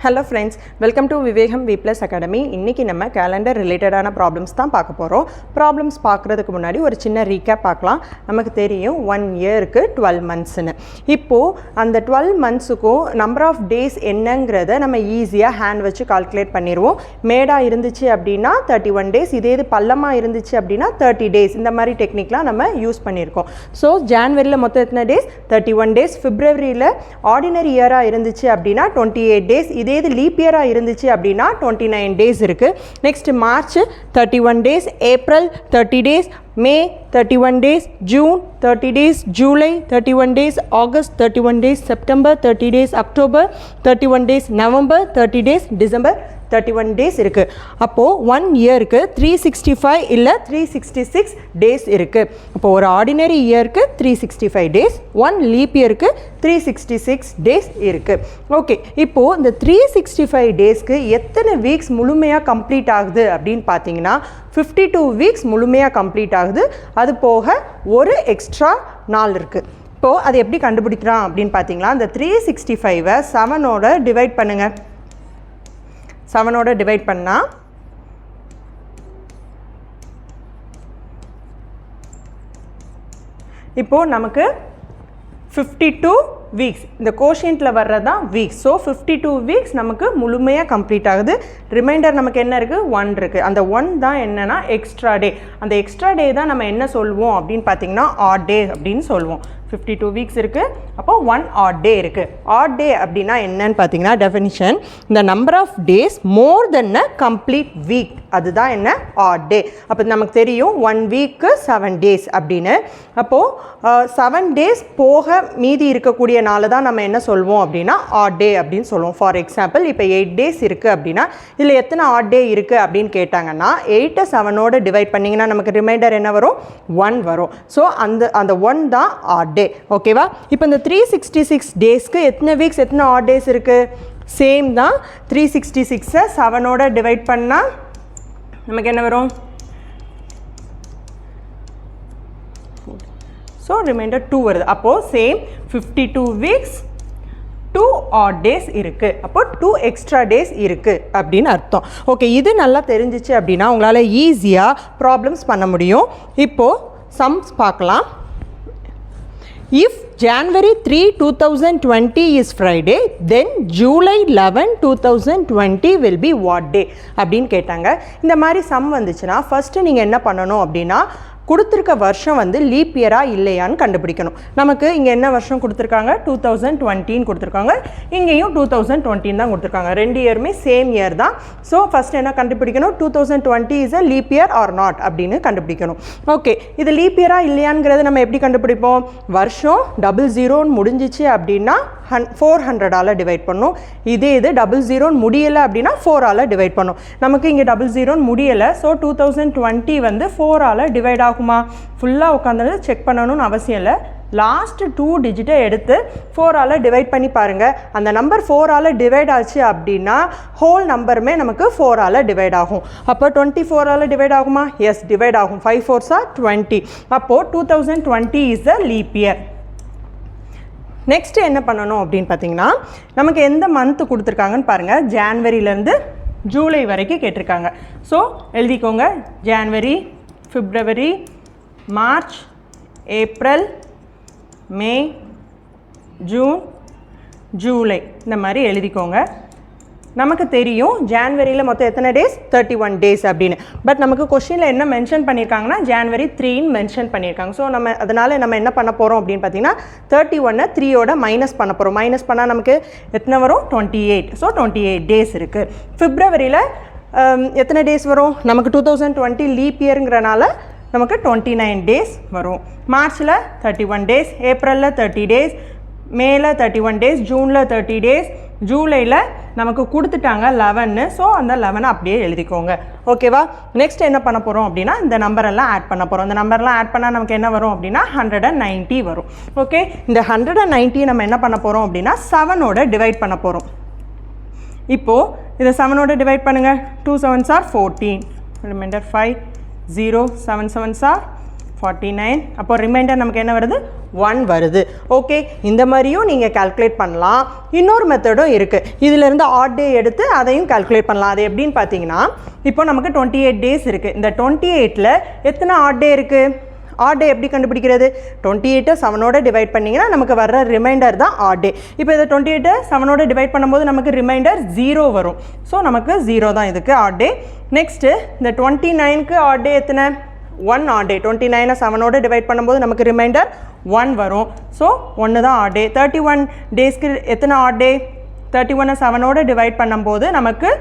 Hello friends, welcome to Vivegam V Plus Academy. இன்னைக்கு நம்ம calendar ரிலேட்டடான ப்ராப்ளம்ஸ் தான் பார்க்க போகிறோம். ப்ராப்ளம்ஸ் பார்க்குறதுக்கு முன்னாடி ஒரு சின்ன ரீகேப் பார்க்கலாம். நமக்கு தெரியும் 1 இயருக்கு 12 மந்த்ஸ்னு. இப்போது அந்த 12 மந்த்ஸுக்கும் நம்பர் ஆஃப் டேஸ் என்னங்கிறத நம்ம ஈஸியாக ஹேண்ட் வச்சு கால்குலேட் பண்ணிடுவோம். மேடாக இருந்துச்சு அப்படின்னா 31 டேஸ், இதே இது பள்ளமாக இருந்துச்சு அப்படின்னா 30 டேஸ். இந்த மாதிரி டெக்னிக்லாம் நம்ம யூஸ் பண்ணியிருக்கோம். ஸோ ஜான்வரியில் மொத்தம் எத்தனை டேஸ்? 31 டேஸ். பிப்ரவரியில் ஆர்டினரி இயராக இருந்துச்சு அப்படின்னா 28 டேஸ். இதே இது லீப் இயராக இருந்துச்சு அப்படின்னா 29 டேஸ் இருக்குது. Next March 31 days, April 30 days, May 31 days, June 30 days, July 31 days, August 31 days, September 30 days, October 31 days, November 30 days, December 31 days இருக்குது. அப்போது 1 இயருக்கு 365 இல்லை 366 டேஸ் இருக்குது. அப்போது ஒரு ஆர்டினரி இயருக்கு 365 டேஸ், 1 லீப் இயருக்கு 366 டேஸ் இருக்குது. ஓகே, இப்போது இந்த 365 டேஸ்க்கு எத்தனை வீக்ஸ் முழுமையாக கம்ப்ளீட் ஆகுது அப்படின்னு பார்த்தீங்கன்னா 52 வீக்ஸ் முழுமையாக கம்ப்ளீட் ஆகுது. அது போக ஒரு எக்ஸ்ட்ரா நாள் இருக்குது. இப்போது அது எப்படி கண்டுபிடிக்கிறான் அப்படின்னு பார்த்தீங்களா, இந்த 365-ஐ 7ஓட டிவைட் பண்ணுங்கள். 7ஓட டிவைட் பண்ணால் இப்போது நமக்கு 52 வீக்ஸ், இந்த கோஷியன்ட்டில் வர்றதான் வீக்ஸ். ஸோ 52 வீக்ஸ் நமக்கு முழுமையாக கம்ப்ளீட் ஆகுது. ரிமைண்டர் நமக்கு என்ன இருக்குது? 1 இருக்குது. அந்த 1 தான் என்னென்னா எக்ஸ்ட்ரா டே. அந்த எக்ஸ்ட்ரா டே தான் நம்ம என்ன சொல்லுவோம் அப்படின்னு பார்த்தீங்கன்னா ஆட் டே அப்படின்னு சொல்லுவோம். 52 வீக்ஸ் இருக்குது, அப்போ 1 ஆட் டே இருக்குது. ஆட் டே அப்படின்னா என்னன்னு பார்த்தீங்கன்னா டெஃபினிஷன், இந்த number of days more than a complete week, அதுதான் என்ன ஆட் டே. அப்போ நமக்கு தெரியும் 1 வீக்கு 7 டேஸ் அப்படின்னு. அப்போது 7 டேஸ் போக மீதி இருக்கக்கூடிய நாளை தான் நம்ம என்ன சொல்வோம் அப்படின்னா ஆட் டே அப்படின்னு சொல்லுவோம். ஃபார் எக்ஸாம்பிள் இப்போ 8 டேஸ் இருக்குது அப்படின்னா இதில் எத்தனை ஆட் டே இருக்குது அப்படின்னு கேட்டாங்கன்னா 8-ஐ 7ஓட டிவைட் பண்ணிங்கன்னா நமக்கு ரிமைண்டர் என்ன வரும்? 1 வரும். ஸோ அந்த 1 தான் ஆட் டே. ஓகேவா? இப்போ இந்த 366 டேஸ்க்கு எத்தனை வீக்ஸ், எத்தனை ஆட் டேஸ் இருக்குது? சேம் தான். 366-ஐ 7ஓட டிவைட் பண்ணால் நமக்கு என்ன வரும்? ஸோ ரிமைண்டர் 2 வருது. அப்போது சேம் 52 வீக்ஸ் 2 ஆட் டேஸ் இருக்குது. அப்போ 2 எக்ஸ்ட்ரா டேஸ் இருக்குது அப்படின்னு அர்த்தம். ஓகே, இது நல்லா தெரிஞ்சிச்சு அப்படின்னா உங்களால் ஈஸியாக ப்ராப்ளம்ஸ் பண்ண முடியும். இப்போது சம்ஸ் பார்க்கலாம். If January 3, 2020 is Friday, then July 11, 2020 will be what day அப்படின்னு கேட்டாங்க. இந்த மாதிரி சம் வந்துச்சுன்னா ஃபஸ்ட்டு நீங்கள் என்ன பண்ணணும் அப்படின்னா கொடுத்துருக்க வருஷம் வந்து லீப் இயராக இல்லையான்னு கண்டுபிடிக்கணும். நமக்கு இங்கே என்ன வருஷம் கொடுத்துருக்காங்க? 2020 கொடுத்துருக்காங்க, இங்கேயும் 2020 தான் கொடுத்துருக்காங்க. 2 இயருமே சேம் இயர் தான். ஸோ ஃபஸ்ட் என்ன கண்டுபிடிக்கணும்? 2020 is a leap year R not அப்படின்னு கண்டுபிடிக்கணும். ஓகே, இது லீப் இயராக இல்லையாங்கிறத நம்ம எப்படி கண்டுபிடிப்போம்? வருஷம் 00 முடிஞ்சிச்சு அப்படின்னா 400ஆல் டிவைட் பண்ணும். இதே இது 00 முடியலை அப்படின்னா 4ஆல் டிவைட் பண்ணும். நமக்கு இங்கே 00 முடியலை. ஸோ 2020 வந்து 4ஆல் டிவைட் ஆகும். ஃபுல்லாக உட்காந்து செக் பண்ணணும்னு அவசியம் இல்லை. லாஸ்ட் 2 டிஜிட்டை எடுத்து 4ஆல் டிவைட் பண்ணி பாருங்கள். அந்த நம்பர் 4ஆல் டிவைட் ஆச்சு அப்படின்னா ஹோல் நம்பருமே நமக்கு 4ஆல் டிவைட் ஆகும். அப்போ 24ஆல் டிவைட் ஆகுமா? எஸ், டிவைட் ஆகும். 5 4s are 20. அப்போது 2020 is a leap year. Next என்ன பண்ணணும் அப்படின்னு பார்த்தீங்கன்னா நமக்கு எந்த மந்த்து கொடுத்துருக்காங்கன்னு பாருங்கள். ஜான்வரியிலேருந்து ஜூலை வரைக்கும் கேட்டிருக்காங்க. ஸோ எழுதிக்கோங்க. ஜான்வரி, பிப்ரவரி, மார்ச், ஏப்ரல், மே, ஜூன், ஜூலை, இந்த மாதிரி எழுதிக்கோங்க. நமக்கு தெரியும் ஜான்வரியில் மொத்தம் எத்தனை டேஸ்? 31 டேஸ் அப்படின்னு. பட் நமக்கு கொஸ்டினில் என்ன மென்ஷன் பண்ணியிருக்காங்கன்னா ஜான்வரி 3ன்னு மென்ஷன் பண்ணியிருக்காங்க. ஸோ அதனால் நம்ம என்ன பண்ண போகிறோம் அப்படின்னு பார்த்தீங்கன்னா 31-ஐ 3ஓட மைனஸ் பண்ண போகிறோம். மைனஸ் பண்ணால் நமக்கு எத்தனை வரும்? 28. ஸோ 28 டேஸ் இருக்குது. பிப்ரவரியில் எத்தனை டேஸ் வரும்? நமக்கு 2020 லீப் இயருங்கிறனால நமக்கு 29 டேஸ் வரும். மார்ச்சில் 31 டேஸ், ஏப்ரலில் 30 டேஸ், மேல 31 டேஸ், ஜூனில் 30 டேஸ், ஜூலையில் நமக்கு கொடுத்துட்டாங்க 11. ஸோ அந்த 11 அப்படியே எழுதிக்கோங்க. ஓகேவா? நெக்ஸ்ட் என்ன பண்ண போகிறோம் அப்படின்னா இந்த நம்பரெல்லாம் ஆட் பண்ண போகிறோம். இந்த நம்பர்லாம் ஆட் பண்ணால் நமக்கு என்ன வரும் அப்படின்னா 190 வரும். ஓகே, இந்த 190 நம்ம என்ன பண்ண போகிறோம் அப்படின்னா 7ஓட டிவைட் பண்ண போகிறோம். இப்போது இதை 7ஓட டிவைட் பண்ணுங்கள். 2 7s are 14, reminder 5, 0 7 7s are 49. அப்போ ரிமைண்டர் நமக்கு என்ன வருது 1 வருது. ஓகே, இந்த மாதிரியும் நீங்கள் கால்குலேட் பண்ணலாம். இன்னொரு மெத்தடும் இருக்குது. இதிலேருந்து ஆட் டே எடுத்து அதையும் கால்குலேட் பண்ணலாம். அது எப்படின்னு பார்த்தீங்கன்னா, இப்போ நமக்கு 28 டேஸ் இருக்குது. இந்த 28ல் எத்தனை ஆட் டே இருக்குது? ஆட் டே எப்படி கண்டுபிடிக்கிறது? 28 7ஓட டிவைட் பண்ணிங்கன்னா நமக்கு வர்ற ரிமைண்டர் தான் ஆட் டே. இப்போ இதை 28 7ஓட டிவைட் பண்ணும்போது நமக்கு ரிமைண்டர் 0 வரும். ஸோ நமக்கு 0 தான் இதுக்கு ஆட் டே. நெக்ஸ்ட்டு இந்த 29க்கு ஆட் டே எத்தனை? 1 ஆட் டே. 29 7ஓட டிவைட் பண்ணும்போது நமக்கு ரிமைண்டர் 1 வரும். ஸோ 1 தான் ஆட் டே. 31 டேஸ்க்கு எத்தனை ஆட் டே? 31 7ஓட டிவைட் பண்ணும்போது நமக்கு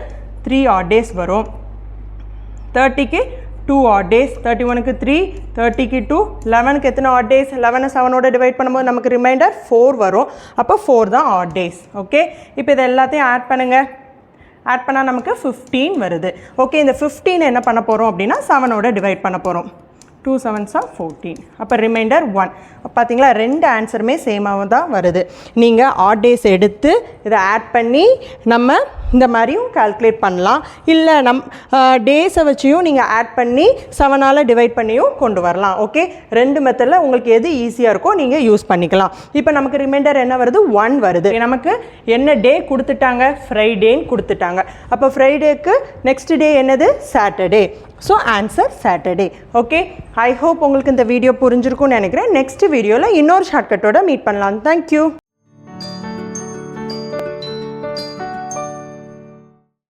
3 ஆட் டேஸ் வரும். 30க்கு 2 ஆட் டேஸ். 31க்கு 3, 30க்கு 2, 11க்கு எத்தனை ஆட் டேஸ்? 11 7ஓட டிவைட் பண்ணும்போது நமக்கு ரிமைண்டர் 4 வரும். அப்போ 4 தான் ஆட் டேஸ். ஓகே, இப்போ இது எல்லாத்தையும் ஆட் பண்ணுங்கள். ஆட் பண்ணால் நமக்கு 15 வருது. ஓகே, இந்த 15 என்ன பண்ண போகிறோம் அப்படின்னா 7ஓட டிவைட் பண்ண போகிறோம். 2 7s are 14. அப்போ ரிமைண்டர் 1. பார்த்தீங்களா, ரெண்டு ஆன்சருமே சேமாக தான் வருது. நீங்கள் ஆட் டேஸ் எடுத்து இதை ஆட் பண்ணி நம்ம இந்த மாதிரியும் கால்குலேட் பண்ணலாம். இல்லை டேஸை வச்சியும் நீங்கள் ஆட் பண்ணி 7ஆல் டிவைட் பண்ணியும் கொண்டு வரலாம். ஓகே, ரெண்டு மெத்தடில் உங்களுக்கு எது ஈஸியாக இருக்கோ நீங்கள் யூஸ் பண்ணிக்கலாம். இப்போ நமக்கு ரிமைண்டர் என்ன வருது? 1 வருது. நமக்கு என்ன டே கொடுத்துட்டாங்க? ஃப்ரைடேன்னு கொடுத்துட்டாங்க. அப்போ ஃப்ரைடேக்கு நெக்ஸ்ட் டே என்னது? Saturday. So answer Saturday. Okay, I hope உங்களுக்கு இந்த வீடியோ புரிஞ்சிருக்கும்னு நினைக்கிறேன். நெக்ஸ்ட் வீடியோவில் இன்னொரு ஷார்ட்கட்டோட மீட் பண்ணலாம். தேங்க்யூ.